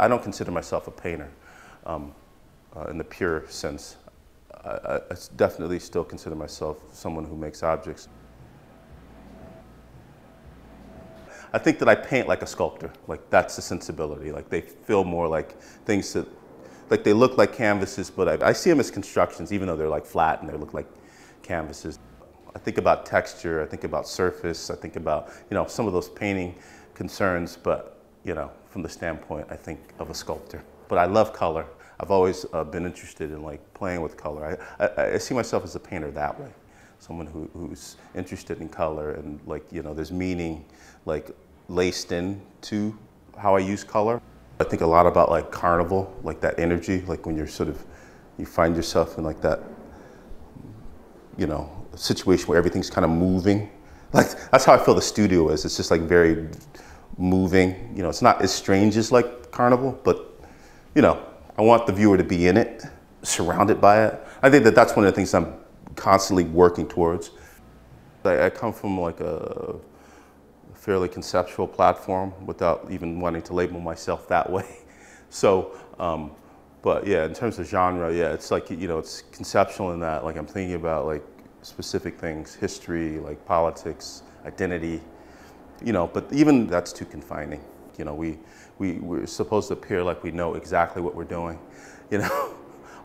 I don't consider myself a painter in the pure sense. I definitely still consider myself someone who makes objects. I think that I paint like a sculptor. Like, that's the sensibility. Like, they feel more like things that, like, they look like canvases, but I see them as constructions, even though they're like flat and they look like canvases. I think about texture, I think about surface, I think about, you know, some of those painting concerns, but, you know, from the standpoint, I think of a sculptor. But I love color. I've always been interested in, like, playing with color. I see myself as a painter that way. Someone who's interested in color and, like, you know, there's meaning, like, laced into how I use color. I think a lot about, like, carnival, like that energy, like when you're sort of, you find yourself in, like, that, you know, situation where everything's kind of moving. Like, that's how I feel the studio is. It's just, like, very moving. You know, it's not as strange as, like, carnival, but, you know, I want the viewer to be in it, surrounded by it. I think that that's one of the things I'm constantly working towards. I come from, like, a fairly conceptual platform without even wanting to label myself that way. So, but yeah, in terms of genre, yeah, it's like, you know, it's conceptual in that, like, I'm thinking about, like, specific things, history, like politics, identity, you know, but even that's too confining. You know, we're supposed to appear like we know exactly what we're doing, you know,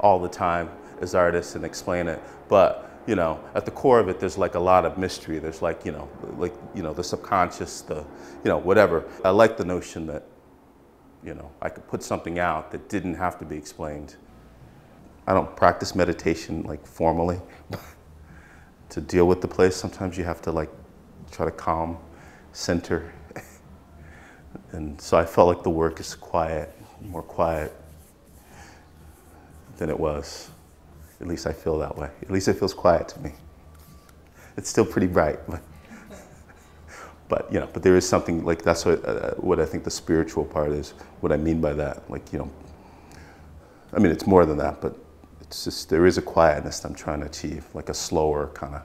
all the time as artists and explain it. But, you know, at the core of it, there's, like, a lot of mystery. There's, like, you know, the subconscious, the, you know, whatever. I like the notion that, you know, I could put something out that didn't have to be explained. I don't practice meditation, like, formally. To deal with the place, sometimes you have to, like, try to calm, center. And so I felt like the work is quiet, more quiet than it was. At least I feel that way. At least it feels quiet to me. It's still pretty bright, but you know, but there is something, like, that's what I think the spiritual part is. What I mean by that, like, you know, I mean, it's more than that, but it's just, there is a quietness I'm trying to achieve, like a slower kind of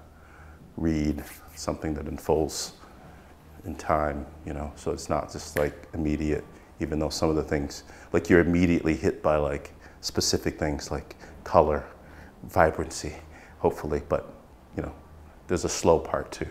read, something that unfolds in time, you know, so it's not just, like, immediate, even though some of the things, like, you're immediately hit by, like, specific things like color, vibrancy, hopefully, but, you know, there's a slow part too.